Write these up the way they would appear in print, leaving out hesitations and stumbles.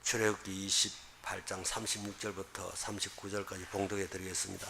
출애굽기 28장 36절부터 39절까지 봉독해 드리겠습니다.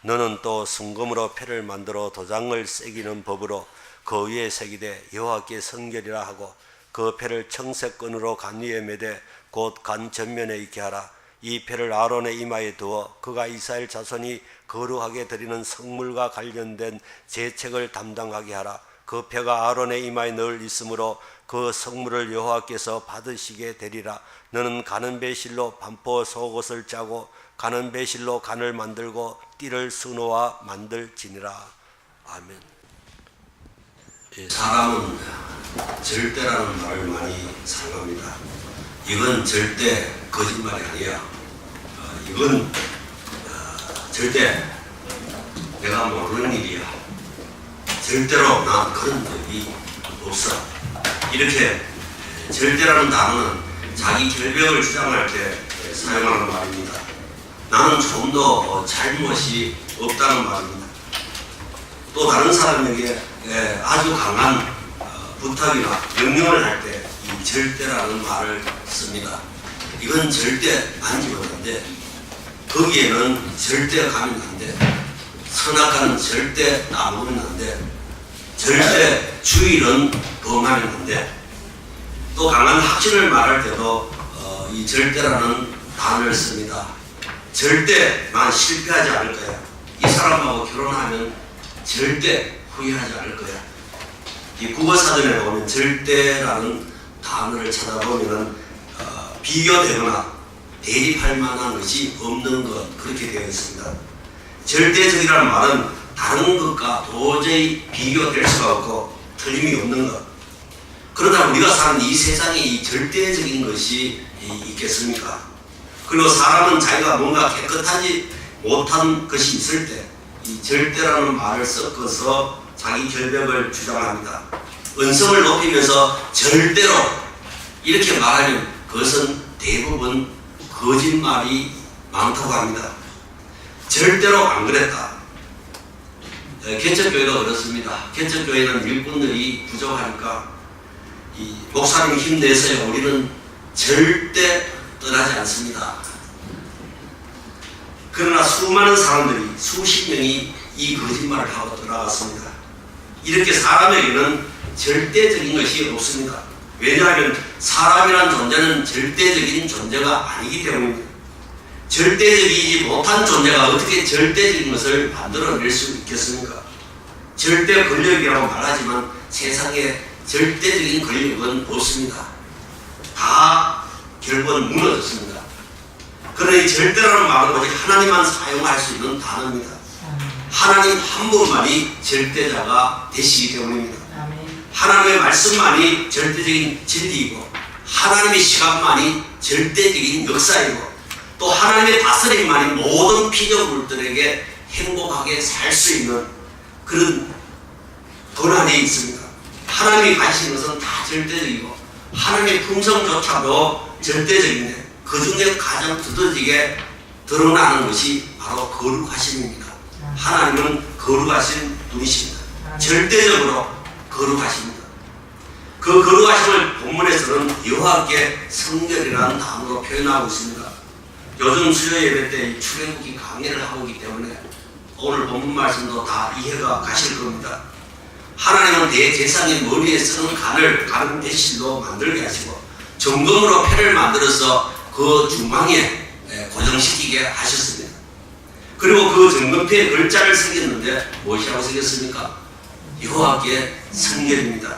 너는 또 순금으로 패를 만들어 도장을 새기는 법으로 그 위에 새기되 여호와께 성결이라 하고 그 패를 청색 끈으로 간 위에 매되 곧 간 전면에 있게 하라. 이 패를 아론의 이마에 두어 그가 이스라엘 자손이 거룩하게 드리는 성물과 관련된 제책을 담당하게 하라. 그 패가 아론의 이마에 늘 있으므로 그 성물을 여호와께서 받으시게 되리라. 너는 가는 배실로 반포 속옷을 짜고 가는 배실로 간을 만들고 띠를 수놓아 만들지니라. 아멘. 사람은 절대라는 말을 많이 사용합니다. 이건 절대 거짓말이 아니야. 이건 절대 내가 모르는 일이야. 절대로 난 그런 적이 없어. 이렇게 절대라는 단어는 자기 결백을 주장할 때 사용하는 말입니다. 나는 좀 더 잘못이 없다는 말입니다. 또 다른 사람에게 아주 강한 부탁이나 명령을 할 때 이 절대라는 말을 씁니다. 이건 절대 만지면 안 돼. 거기에는 절대 가면 안 돼. 선악과는 절대 따먹으면 안 돼. 절대 주의는 범하면 안 돼. 또 강한 확신을 말할 때도 이 절대라는 단어를 씁니다. 절대 난 실패하지 않을 거야. 이 사람하고 결혼하면 절대 후회하지 않을 거야. 이 국어사전에 보면 절대라는 단어를 찾아보면 비교되거나 대립할 만한 것이 없는 것, 그렇게 되어 있습니다. 절대적이라는 말은 다른 것과 도저히 비교될 수가 없고 틀림이 없는 것. 그러다 우리가 사는 이 세상에 이 절대적인 것이 있겠습니까? 그리고 사람은 자기가 뭔가 깨끗하지 못한 것이 있을 때 이 절대라는 말을 섞어서 자기 결백을 주장합니다. 언성을 높이면서 절대로 이렇게 말하면 그것은 대부분 거짓말이 많다고 합니다. 절대로 안 그랬다. 개척교회가 그렇습니다. 개척교회는 일꾼들이 부족하니까 이 목사님 힘내세요. 우리는 절대 떠나지 않습니다. 그러나 수많은 사람들이 수십 명이 이 거짓말을 하고 떠나갔습니다. 이렇게 사람에게는 절대적인 것이 없습니다. 왜냐하면 사람이란 존재는 절대적인 존재가 아니기 때문입니다. 절대적이지 못한 존재가 어떻게 절대적인 것을 만들어낼 수 있겠습니까? 절대 권력이라고 말하지만 세상에 절대적인 권력은 없습니다. 다 결국은 무너졌습니다. 그러나 이 절대라는 말은 오직 하나님만 사용할 수 있는 단어입니다. 하나님 한 분만이 절대자가 되시기 때문입니다. 하나님의 말씀만이 절대적인 진리이고 하나님의 시간만이 절대적인 역사이고 또 하나님의 다스림만이 모든 피조물들에게 행복하게 살 수 있는 그런 권한이 있습니다. 하나님이 가지신 것은 다 절대적이고 하나님의 품성조차도 절대적인데 그 중에 가장 두드러지게 드러나는 것이 바로 거룩하심입니다. 하나님은 거룩하신 분이십니다. 절대적으로 거룩하십니다. 그 거룩하심을 본문에서는 여호와께 성결이라는 단어로 표현하고 있습니다. 요즘 수요 예배 때 출애굽기 강의를 하고 있기 때문에 오늘 본문 말씀도 다 이해가 가실 겁니다. 하나님은 대제사장의 머리에 쓰는 간을 간 대실로 만들게 하시고 정금으로 패를 만들어서 그 중앙에 고정시키게 하셨습니다. 그리고 그 정금패에 글자를 새겼는데 무엇이라고 새겼습니까? 여호와께 성결입니다.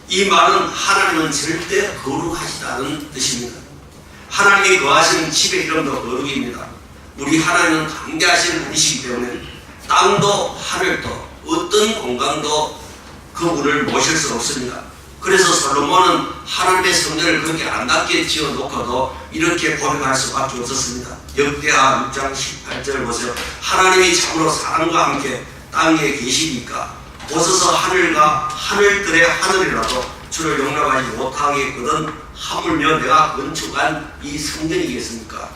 이 말은 하나님은 절대 거룩하시다는 뜻입니다. 하나님이 거하시는 집의 이름도 거룩입니다. 우리 하나님은 강대하신 분이시기 때문에 땅도 하늘도 어떤 공간도 그분을 모실 수 없습니다. 그래서 솔로몬은 하나님의 성전을 그렇게 아름답게 지어놓고도 이렇게 고백할 수밖에 없었습니다. 역대하 6장 18절 보세요. 하나님이 참으로 사람과 함께 땅에 계시니까 보소서 하늘과 하늘들의 하늘이라도 주를 용납하지 못하겠거든 하물며 내가 건축한 이 성전이겠습니까?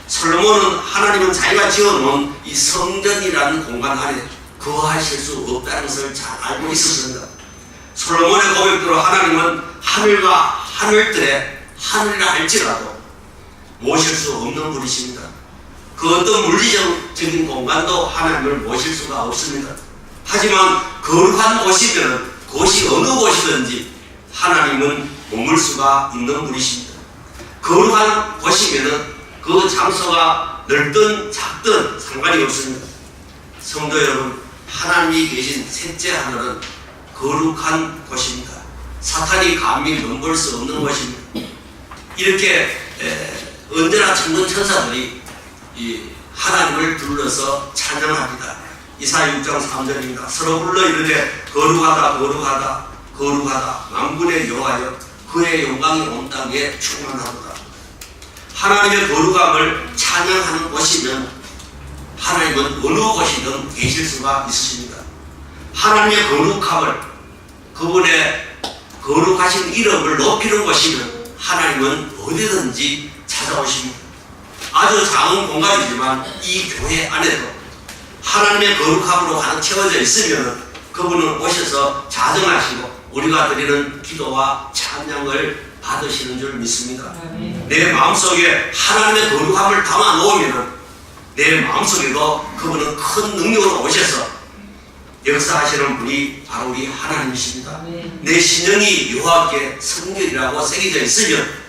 솔로몬은 하나님은 자기가 지어놓은 이 성전이라는 공간 안에 거하실 수 없다는 것을 잘 알고 있었습니다. 솔로몬의 고백대로 하나님은 하늘과 하늘들의 하늘이라 할지라도 모실 수 없는 분이십니다. 그 어떤 물리적인 공간도 하나님을 모실 수가 없습니다. 하지만 거룩한 곳이면 그곳이 어느 곳이든지 하나님은 머물 수가 있는 분이십니다. 거룩한 곳이면 그 장소가 넓든 작든 상관이 없습니다. 성도 여러분, 하나님이 계신 셋째 하늘은 거룩한 곳입니다. 사탄이 감히 넘볼 수 없는 곳입니다. 이렇게 언제나 천군 천사들이 이 하나님을 둘러서 찬양합니다. 이사야 6장 3절입니다. 서로 불러 이르되 거룩하다 거룩하다 거룩하다 만군의 여호와여 그의 영광이 온 땅에 충만하도다. 하나님의 거룩함을 찬양하는 곳이면 하나님은 어느 곳이든 계실 수가 있으십니다. 하나님의 거룩함을, 그분의 거룩하신 이름을 높이는 곳이면 하나님은 어디든지 찾아오십니다. 아주 작은 공간이지만 이 교회 안에도 하나님의 거룩함으로 가득 채워져 있으면 그분은 오셔서 자정하시고 우리가 드리는 기도와 찬양을 받으시는 줄 믿습니다. 내 마음속에 하나님의 거룩함을 담아 놓으면 내 마음속에도 그분은 큰 능력으로 오셔서 역사하시는 분이 바로 우리 하나님이십니다. 내 신령이 여호와께 성결이라고 새겨져 있으면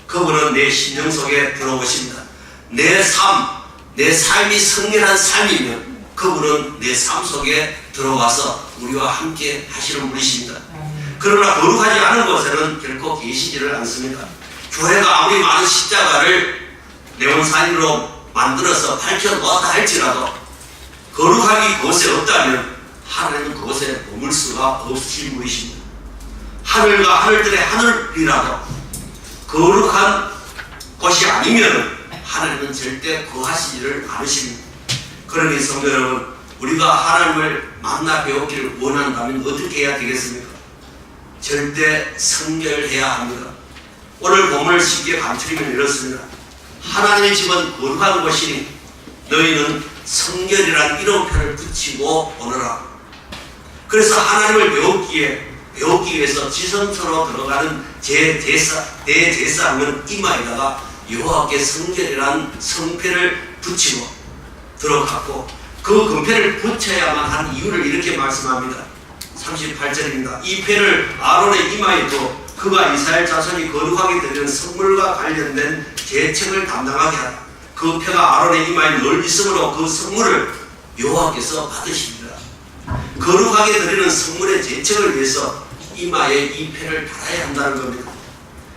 그분은 내 신령 속에 들어오십니다. 내 삶이 성결한 삶이면 그분은 내 삶 속에 들어와서 우리와 함께 하시는 분이십니다. 그러나 거룩하지 않은 곳에는 결코 계시지를 않습니다. 교회가 아무리 많은 십자가를 네온사인으로 만들어서 밝혀놓았다 할지라도 거룩함이 그곳에 없다면 하나님은 그곳에 머물 수가 없으신 분이십니다. 하늘과 하늘들의 하늘이라도 거룩한 곳이 아니면 하나님은 절대 거하시지를 않으십니다. 그러니 성도 여러분, 우리가 하나님을 만나 배우기를 원한다면 어떻게 해야 되겠습니까? 절대 성결해야 합니다. 오늘 본문을 쉽게 감추리면 이렇습니다. 하나님의 집은 거룩한 곳이니 너희는 성결이란 이름표를 붙이고 오너라. 그래서 하나님을 배우기 위해서 지성소로 들어가는 대제사장은 이마에다가 여호와께 성결이란 성패를 붙이고 들어갔고 그 금패를 붙여야만 한 이유를 이렇게 말씀합니다. 38절입니다. 이 패를 아론의 이마에 둬 그가 이스라엘 자손이 거룩하게 드리는 성물과 관련된 계책을 담당하게 하라. 그 패가 아론의 이마에 늘 있으므로 그 성물을 여호와께서 받으십니다. 거룩하게 드리는 성물의 제책을 위해서 이마에 이 패를 달아야 한다는 겁니다.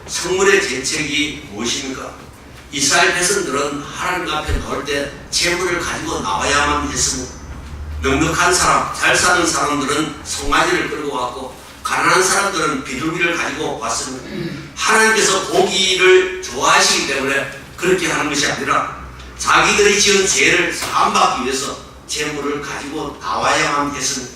성물의 제책이 무엇입니까? 이스라엘 백성들은 하나님 앞에 나올 때 재물을 가지고 나와야만 했습니다. 넉넉한 사람, 잘 사는 사람들은 송아지를 끌고 왔고 가난한 사람들은 비둘기를 가지고 왔습니다. 하나님께서 고기를 좋아하시기 때문에 그렇게 하는 것이 아니라 자기들이 지은 죄를 사함받기 위해서 재물을 가지고 나와야만 했습니다.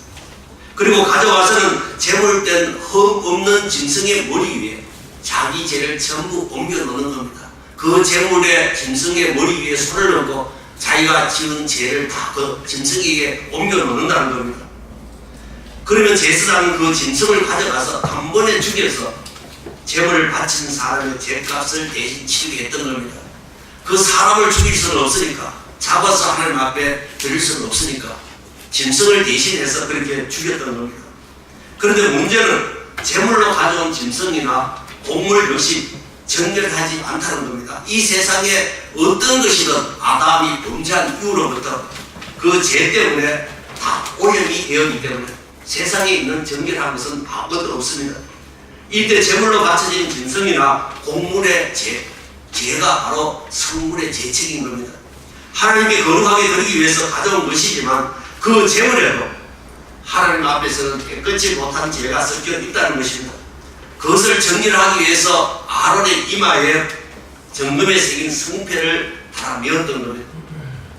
그리고 가져와서는 재물된 흠 없는 짐승의 머리 위에 자기 죄를 전부 옮겨 놓는 겁니다. 그 재물의 짐승의 머리 위에 손을 얹고 자기가 지은 죄를 다 그 짐승에게 옮겨 놓는다는 겁니다. 그러면 제사장은 그 짐승을 가져가서 단번에 죽여서 재물을 바친 사람의 죄값을 대신 치르게 했던 겁니다. 그 사람을 죽일 수는 없으니까, 잡아서 하나님 앞에 드릴 수는 없으니까 짐승을 대신해서 그렇게 죽였던 겁니다. 그런데 문제는 재물로 가져온 짐승이나 곡물 역시 정결하지 않다는 겁니다. 이 세상에 어떤 것이든 아담이 범죄한 이후로부터 그 죄 때문에 다 오염이 되었기 때문에 세상에 있는 정결한 것은 아무것도 없습니다. 이때 제물로 바쳐진 짐승이나 곡물의 죄가 바로 성물의 제책인 겁니다. 하나님께 거룩하게 드리기 위해서 가져온 것이지만 그 제물에도 하나님 앞에서는 깨끗이 못한 죄가 섞여 있다는 것입니다. 그것을 정리를 하기 위해서 아론의 이마에 정금에 새긴 성패를 달아 메었던 겁니다.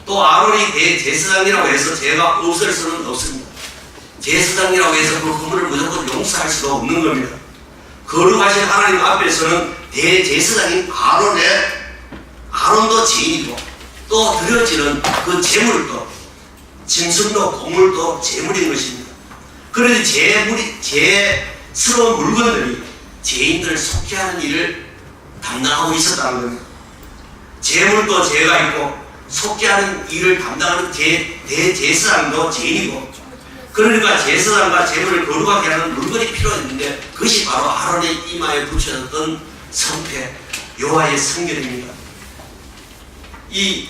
또 아론이 대제사장이라고 해서 죄가 없을 수는 없습니다. 제사장이라고 해서 그 허물을 무조건 용서할 수도 없는 겁니다. 거룩하신 하나님 앞에서는 대제사장인 아론도 죄인이고 또 드려지는 그 제물도 짐승도 곡물도 제물인 것입니다. 그런데 죄스러운 물건들이 죄인들을 속게 하는 일을 담당하고 있었다는 겁니다. 재물도 죄가 있고 속죄하는 일을 담당하는 대제사장도 죄인이고, 그러니까 제사장과 재물을 거룩하게 하는 물건이 필요했는데 그것이 바로 아론의 이마에 붙여졌던 성패 여호와의 성결입니다. 이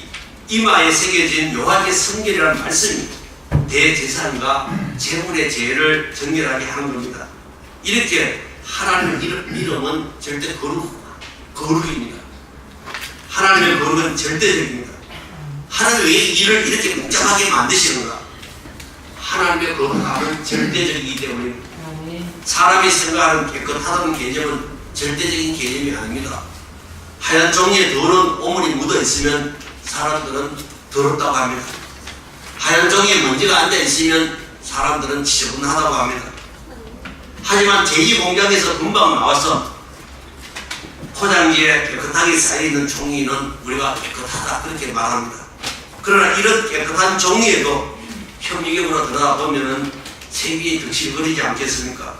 이마에 새겨진 여호와의 성결이라는 말씀이 대제사장과 재물의 죄를 정결하게 하는 겁니다. 이렇게 하나님의 이름은 절대 거룩입니다. 하나님의 거룩은 절대적입니다. 하나님이 왜 일을 이렇게 복잡하게 만드시는가? 하나님의 거룩함은 절대적이기 때문입니다. 사람이 생각하는 깨끗하다는 개념은 절대적인 개념이 아닙니다. 하얀 종이에 더러운 오물이 묻어 있으면 사람들은 더럽다고 합니다. 하얀 종이에 먼지가 앉아 있으면 사람들은 지저분하다고 합니다. 하지만 제기 공장에서 금방 나와서 포장지에 깨끗하게 쌓여있는 종이는 우리가 깨끗하다 그렇게 말합니다. 그러나 이런 깨끗한 종이에도 현미경으로 들어가 보면은 색이 득실거리지 않겠습니까?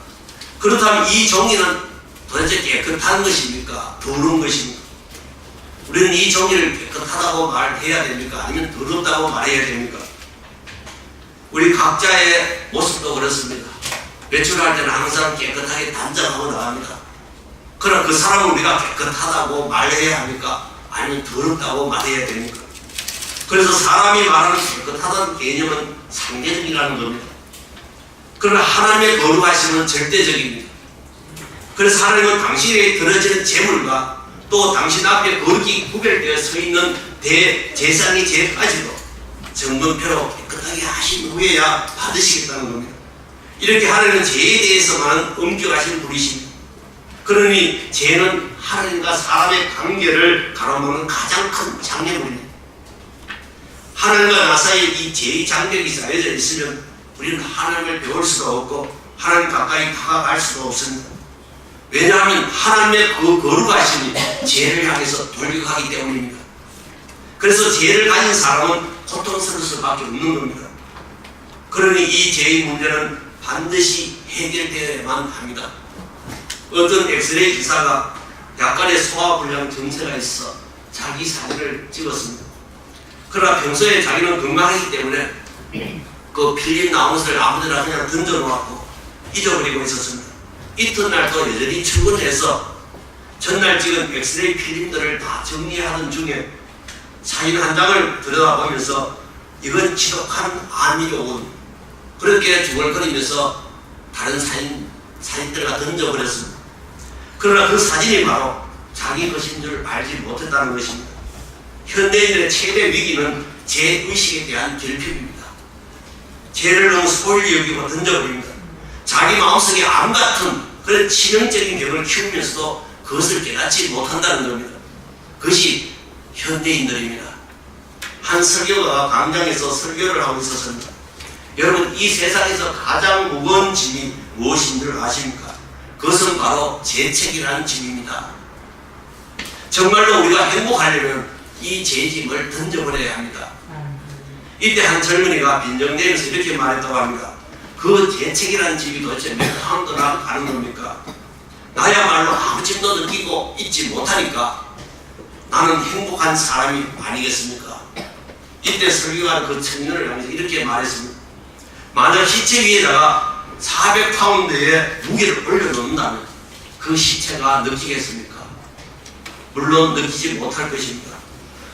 그렇다면 이 종이는 도대체 깨끗한 것입니까? 더러운 것입니까? 우리는 이 종이를 깨끗하다고 말해야 됩니까? 아니면 더럽다고 말해야 됩니까? 우리 각자의 모습도 그렇습니다. 외출할 때는 항상 깨끗하게 단장하고 나갑니다. 그럼 그 사람은 우리가 깨끗하다고 말해야 합니까? 아니면 더럽다고 말해야 됩니까? 그래서 사람이 말하는 깨끗하다는 개념은 상대적이라는 겁니다. 그러나 하나님의 거룩하심은 절대적입니다. 그래서 하나님은 당신에게 드려지는 재물과 또 당신 앞에 거룩히 구별되어 서 있는 대제사장의 죄까지도 정금표로 깨끗하게 하신 후에야 받으시겠다는 겁니다. 이렇게 하나님은 죄에 대해서만 엄격하신 분이십니다. 그러니 죄는 하나님과 사람의 관계를 가로막는 가장 큰 장애물입니다. 하나님과 나 사이에 이 죄의 장벽이 쌓여져 있으면 우리는 하나님을 배울 수가 없고 하나님 가까이 다가갈 수가 없습니다. 왜냐하면 하나님의 그 거룩하심이 죄를 향해서 돌격하기 때문입니다. 그래서 죄를 가진 사람은 고통스러울 수밖에 없는 겁니다. 그러니 이 죄의 문제는 반드시 해결되어야만 합니다. 어떤 엑스레이 기사가 약간의 소화불량 증세가 있어 자기 사진을 찍었습니다. 그러나 평소에 자기는 건강하기 때문에 그 필름 나온 것을 아무데나 그냥 던져놓았고 잊어버리고 있었습니다. 이튿날 또 여전히 출근해서 전날 찍은 엑스레이 필름들을 다 정리하는 중에 사진 한 장을 들여다보면서 이건 지독한 암이로군 그렇게 중얼거리면서 다른 사진들을 다 던져버렸습니다. 그러나 그 사진이 바로 자기 것인 줄 알지 못했다는 것입니다. 현대인들의 최대 위기는 죄의식에 대한 결핍입니다. 죄를 너무 소홀히 여기고 던져버립니다. 자기 마음속에 암 같은 그런 치명적인 병을 키우면서도 그것을 깨닫지 못한다는 겁니다. 그것이 현대인들입니다. 한 설교가 광장에서 설교를 하고 있었습니다. 여러분, 이 세상에서 가장 무거운 짐이 무엇인 줄 아십니까? 그것은 바로 죄책이라는 짐입니다. 정말로 우리가 행복하려면 이 죄짐을 던져버려야 합니다. 이때 한 젊은이가 빈정대면서 이렇게 말했다고 합니다. 그 죄책이라는 짐이 도대체 몇 파운드나 가는 겁니까? 나야말로 아무 짐도 느끼고 있지 못하니까 나는 행복한 사람이 아니겠습니까? 이때 설교가 그 청년을 향해서 이렇게 말했습니다. 만약 시체 위에다가 400파운드의 무게를 올려놓는다면 그 시체가 느끼겠습니까? 물론 느끼지 못할 것입니다.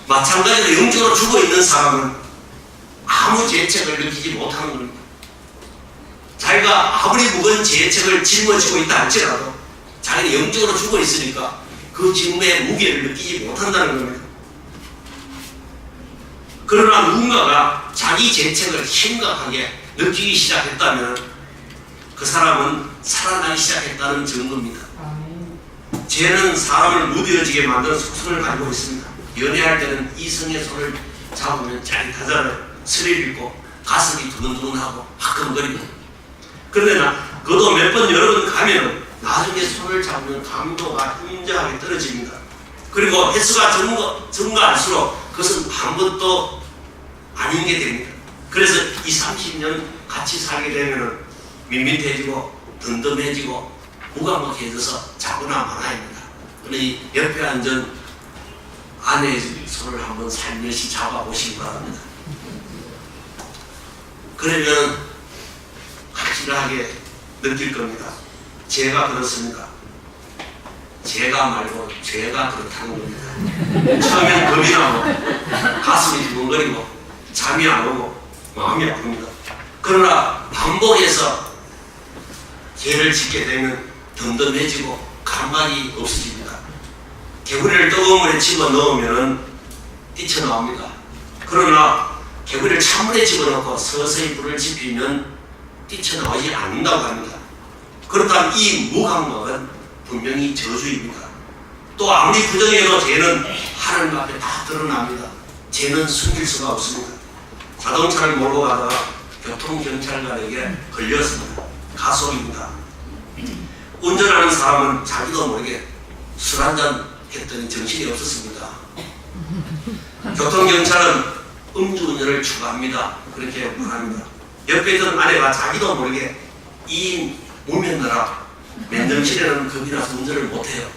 마찬가지로 영적으로 죽어있는 사람은 아무 죄책을 느끼지 못하는 겁니다. 자기가 아무리 무거운 죄책을 짊어지고 있다 할지라도 자기는 영적으로 죽어있으니까 그 짐의 무게를 느끼지 못한다는 겁니다. 그러나 누군가가 자기 죄책을 심각하게 느끼기 시작했다면 그 사람은 살아나기 시작했다는 증거입니다. 죄는 사람을 무뎌지게 만드는 속성을 가지고 있습니다. 연애할 때는 이성의 손을 잡으면 짜릿하잖아요. 스릴 있고 가슴이 두근두근하고 화끈거리고. 그런데 그도 몇 번 여러 번 가면 나중에 손을 잡으면 감도가 웅장하게 떨어집니다. 그리고 횟수가 증가할수록 그것은 아무것도 아닌 게 됩니다. 그래서 20, 30년 같이 살게 되면 밋밋해지고 든든해지고 무감각해져서 자꾸나 많아집니다. 우리 옆에 앉은 아내의 손을 한번 살며시 잡아보시기 바랍니다. 그러면 확실하게 느낄 겁니다. 제가 그렇습니다. 제가 말고 죄가 그렇다는 겁니다. 처음엔 겁이 나고 가슴이 두근거리고 잠이 안 오고 마음이 아픕니다. 그러나 반복해서 죄를 짓게 되면 덤덤해지고 감각이 없어집니다. 개구리를 뜨거운 물에 집어넣으면 뛰쳐나옵니다. 그러나 개구리를 찬물에 집어넣고 서서히 불을 지피면 뛰쳐나오지 않는다고 합니다. 그렇다면 이 무감각은 분명히 저주입니다. 또 아무리 부정해도 죄는 하나님 앞에 다 드러납니다. 죄는 숨길 수가 없습니다. 자동차를 몰고 가다가 교통경찰관에게 걸렸습니다. 가속입니다. 운전하는 사람은 자기도 모르게 술 한잔 했더니 정신이 없었습니다. 교통경찰은 음주운전을 추가합니다. 그렇게 말합니다. 옆에 있던 아내가 자기도 모르게 이 무면허라 맨정신에는 겁이 나서 운전을 못해요.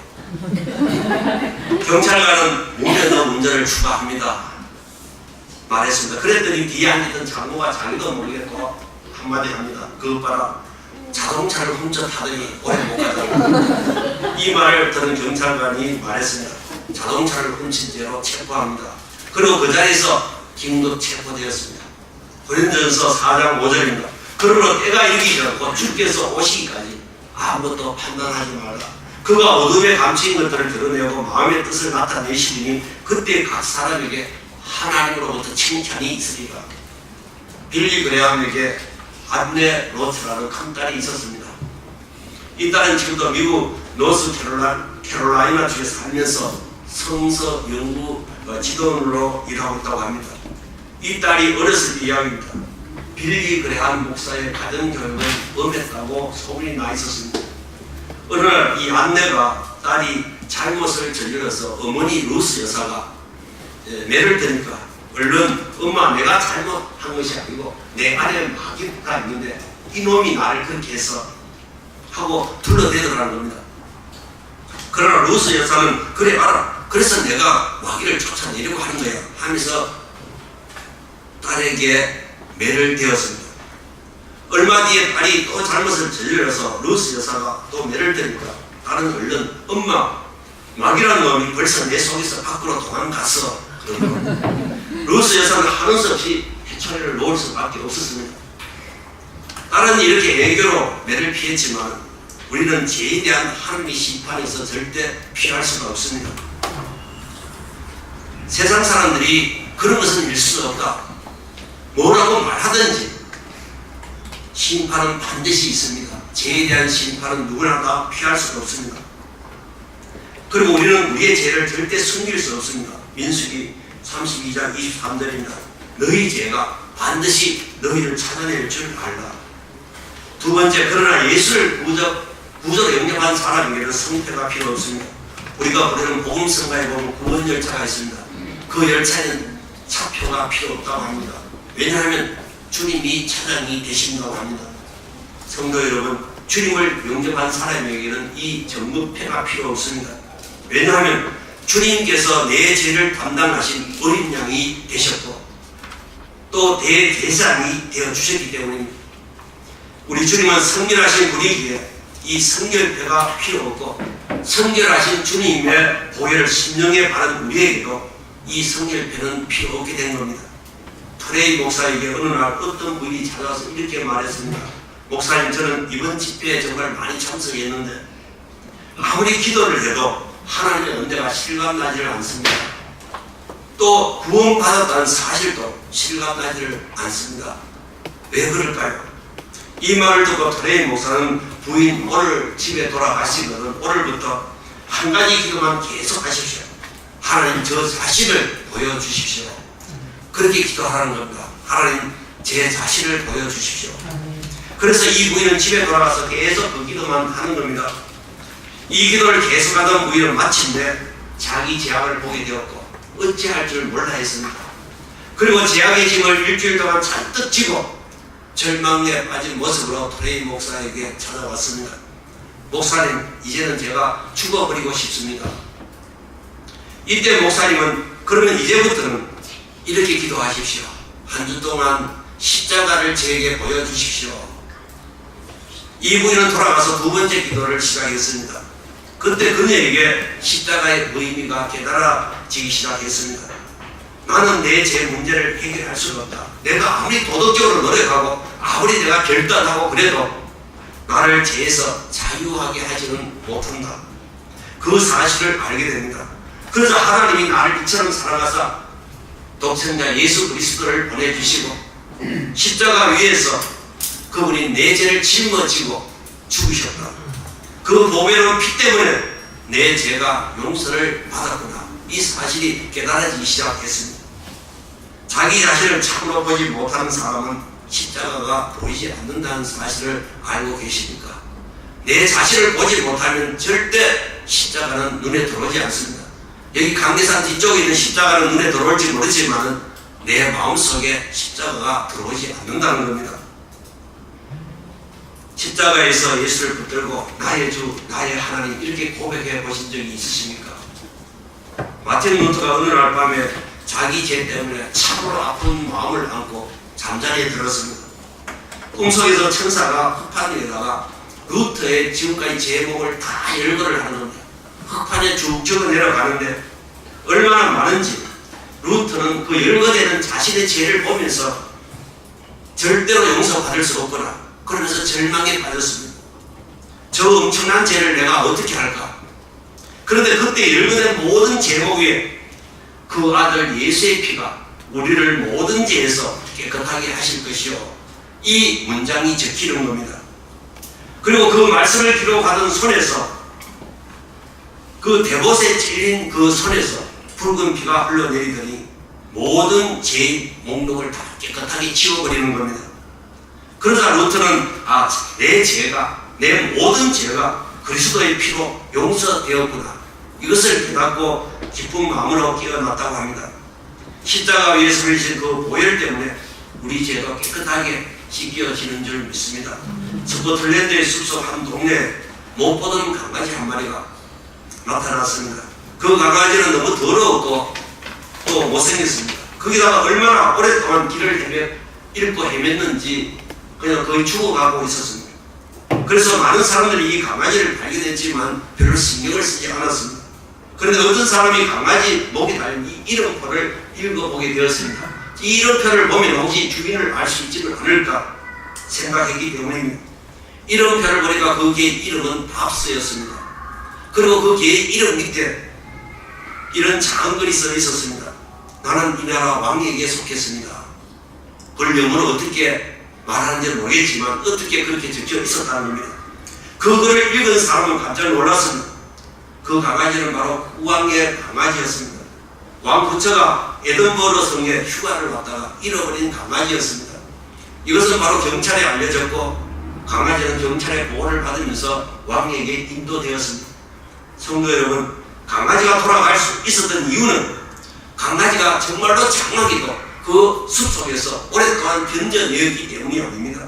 경찰관은 무면허 운전을 추가합니다. 말했습니다. 그랬더니 뒤에 앉았던 장모가 자기도 모르게 또 한마디 합니다. 그것 봐라. 자동차를 훔쳐 타더니 오래 못 가더라. 이 말을 들은 경찰관이 말했습니다. 자동차를 훔친 죄로 체포합니다. 그리고 그 자리에서 긴급 체포되었습니다. 고린도전서 4장 5절입니다. 그러므로 때가 이르기 전 곧 주께서 오시기까지 아무것도 판단하지 말라. 그가 어둠에 감추인 것들을 드러내고 마음의 뜻을 나타내시니 그때 각 사람에게 하나님으로부터 칭찬이 있으리라. 빌리 그레함에게 안네 로트라는 큰 딸이 있었습니다. 이 딸은 지금도 미국 노스캐롤라이나 주에 살면서 성서 연구 지도원으로 일하고 있다고 합니다. 이 딸이 어렸을 때 이야기입니다. 빌리 그레함 목사의 가정교육은 엄했다고 소문이 나 있었습니다. 어느 날 이 안네가 딸이 잘못을 저질러서 어머니 루스 여사가 매를 드니까 얼른 엄마 내가 잘못한 것이 아니고 내 안에 마귀가 있는데 이놈이 나를 그렇게 해서 하고 둘러대더라는 겁니다. 그러나 루스 여사는 그래 알아. 그래서 내가 마귀를 쫓아내려고 하는 거야 하면서 딸에게 매를 대었습니다. 얼마 뒤에 딸이 또 잘못을 저질러서 루스 여사가 또 매를 대니까 딸은 얼른 엄마 마귀라는 놈이 벌써 내 속에서 밖으로 도망갔어. 루스 여사는 하는 수 없이 해초리를 놓을 수밖에 없었습니다. 딸은 이렇게 애교로 매를 피했지만 우리는 죄에 대한 하나님의 심판에서 절대 피할 수가 없습니다. 세상 사람들이 그런 것은 일 수 없다. 뭐라고 말하든지 심판은 반드시 있습니다. 죄에 대한 심판은 누구나 다 피할 수가 없습니다. 그리고 우리는 우리의 죄를 절대 숨길 수 없습니다. 민수기 32장 23절입니다. 너희 죄가 반드시 너희를 찾아낼 줄 알라. 두 번째, 그러나 예수를 구주로 영접한 사람에게는 성패가 필요 없습니다. 우리가 부르는 복음성가에 보면 구원 열차가 있습니다. 그 열차에는 차표가 필요 없다고 합니다. 왜냐하면 주님이 차장이 되신다고 합니다. 성도 여러분, 주님을 영접한 사람에게는 이 정금패가 필요 없습니다. 왜냐하면 주님께서 내 죄를 담당하신 어린 양이 되셨고 또 대제사장이 되어주셨기 때문입니다. 우리 주님은 성결하신 분이기에 이 성결패가 필요 없고 성결하신 주님의 보혈을 심령에 바른 우리에게도 이 성결패는 필요 없게 된 겁니다. 트레이 목사에게 어느 날 어떤 분이 찾아와서 이렇게 말했습니다. 목사님, 저는 이번 집회에 정말 많이 참석했는데 아무리 기도를 해도 하나님의 은혜가 실감나지를 않습니다. 또 구원받았다는 사실도 실감나지를 않습니다. 왜 그럴까요? 이 말을 듣고 트레이 목사는 부인 오늘 집에 돌아가시거든 오늘부터 한 가지 기도만 계속 하십시오. 하나님, 저 자신을 보여주십시오. 그렇게 기도하라는 겁니다. 하나님, 제 자신을 보여주십시오. 그래서 이 부인은 집에 돌아가서 계속 그 기도만 하는 겁니다. 이 기도를 계속하던 부인은 마침내 자기 재앙을 보게 되었고 어찌할 줄 몰라 했습니다. 그리고 재앙의 짐을 일주일 동안 잔뜩 지고 절망에 빠진 모습으로 트레이 목사에게 찾아왔습니다. 목사님, 이제는 제가 죽어버리고 싶습니다. 이때 목사님은 그러면 이제부터는 이렇게 기도하십시오. 한 주 동안 십자가를 저에게 보여주십시오. 이 부인은 돌아가서 두 번째 기도를 시작했습니다. 그때 그녀에게 십자가의 의미가 깨달아지기 시작했습니다. 나는 내 제 문제를 해결할 수가 없다. 내가 아무리 도덕적으로 노력하고 아무리 내가 결단하고 그래도 나를 죄에서 자유하게 하지는 못한다. 그 사실을 알게 됩니다. 그래서 하나님이 나를 이처럼 사랑하사 독생자 예수 그리스도를 보내주시고 십자가 위에서 그분이 내 죄를 짊어지고 죽으셨다. 그 보배로운 피 때문에 내 죄가 용서를 받았구나. 이 사실이 깨달아지기 시작했습니다. 자기 자신을 참으로 보지 못하는 사람은 십자가가 보이지 않는다는 사실을 알고 계십니까? 내 자신을 보지 못하면 절대 십자가는 눈에 들어오지 않습니다. 여기 강대산 뒤쪽에 있는 십자가는 눈에 들어올지 모르지만 내 마음속에 십자가가 들어오지 않는다는 겁니다. 십자가에서 예수를 붙들고 나의 주, 나의 하나님 이렇게 고백해 보신 적이 있으십니까? 마틴 루터가 어느 날 밤에 자기 죄 때문에 참으로 아픈 마음을 안고 잠자리에 들었습니다. 꿈속에서 천사가 흑판 위에다가 루터의 지금까지 제목을 다 열거를 하는 겁니다. 흑판에 쭉 적어 내려가는데 얼마나 많은지 루터는 그 열거되는 자신의 죄를 보면서 절대로 용서받을 수 없구나. 그러면서 절망에 빠졌습니다. 저 엄청난 죄를 내가 어떻게 할까? 그런데 그때 열거된 모든 제목 위에 그 아들 예수의 피가 우리를 모든 죄에서 깨끗하게 하실 것이요. 이 문장이 적히는 겁니다. 그리고 그 말씀을 기록하던 손에서 그 대봇에 찔린 그 손에서 붉은 피가 흘러내리더니 모든 죄의 목록을 다 깨끗하게 지워버리는 겁니다. 그러자 루터는 내 죄가, 내 모든 죄가 그리스도의 피로 용서되었구나. 이것을 깨닫고 기쁜 마음으로 깨어났다고 합니다. 십자가 위에서 흘리신 그 보혈 때문에 우리 죄가 깨끗하게 씻겨지는 줄 믿습니다. 스코틀랜드의 숲속 한 동네에 못 보던 강아지 한 마리가 나타났습니다. 그 강아지는 너무 더러웠고 또 못생겼습니다. 거기다가 얼마나 오랫동안 길을 잃고 헤맸는지 그냥 거의 죽어가고 있었습니다. 그래서 많은 사람들이 이 강아지를 발견했지만 별로 신경을 쓰지 않았습니다. 그런데 어떤 사람이 강아지 목에 달린 이 이름표를 읽어보게 되었습니다. 이 이름표를 보면 혹시 주인을 알 수 있지는 않을까 생각했기 때문입니다. 이름표를 보니까 그 개의 이름은 밥스였습니다. 그리고 그 개의 이름 밑에 이런 작은 글이 써 있었습니다. 나는 이 나라 왕에게 속했습니다. 그걸 영어로 어떻게 말하는지 모르겠지만 어떻게 그렇게 적혀 있었다는 겁니다. 그 글을 읽은 사람은 깜짝 놀랐습니다. 그 강아지는 바로 우왕의 강아지였습니다. 왕 부처가 에든버러 성에 휴가를 왔다가 잃어버린 강아지였습니다. 이것은 바로 경찰에 알려졌고 강아지는 경찰의 보호를 받으면서 왕에게 인도되었습니다. 성도 여러분, 강아지가 돌아갈 수 있었던 이유는 강아지가 정말로 장막이고 그 숲속에서 오랫동안 견뎌내었기 때문이 아닙니다.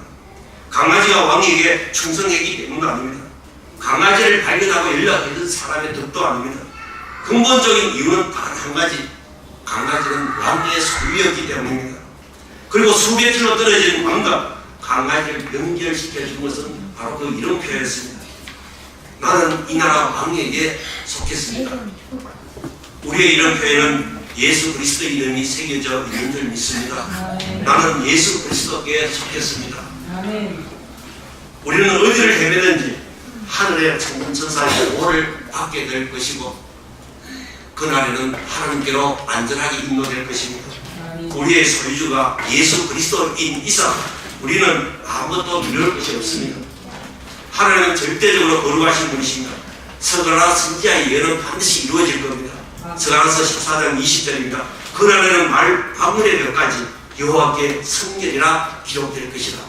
강아지가 왕에게 충성했기 때문도 아닙니다. 강아지를 발견하고 연락해준 사람의 덕도 아닙니다. 근본적인 이유는 단 한 가지, 강아지는 왕의 소유였기 때문입니다. 그리고 수백 킬로 떨어진 왕과 강아지를 연결시켜준 것은 바로 그 이름표였습니다. 나는 이 나라 왕에게 속했습니다. 우리의 이름표에는 예수 그리스도의 이름이 새겨져 있는 줄 믿습니다. 나는 예수 그리스도께 속했습니다. 우리는 어디를 헤매든지 하늘의 천군천사의 보호를 받게 될 것이고 그날에는 하나님께로 안전하게 인도될 것입니다. 우리의 소유주가 예수 그리스도인 이상 우리는 아무것도 두려울 것이 없습니다. 하나님은 절대적으로 거룩하신 분이십니다. 서가라 선지자의 예언은 반드시 이루어질 겁니다. 서가라서 14장 20절입니다. 그날에는 말 바구니의 벽까지 여호와께 성결이라 기록될 것이다.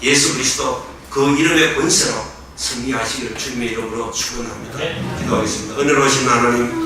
예수 그리스도 그 이름의 권세로 승리하시기를 주님의 이름으로 축원합니다. 기도하겠습니다. 은혜로우신 하나님,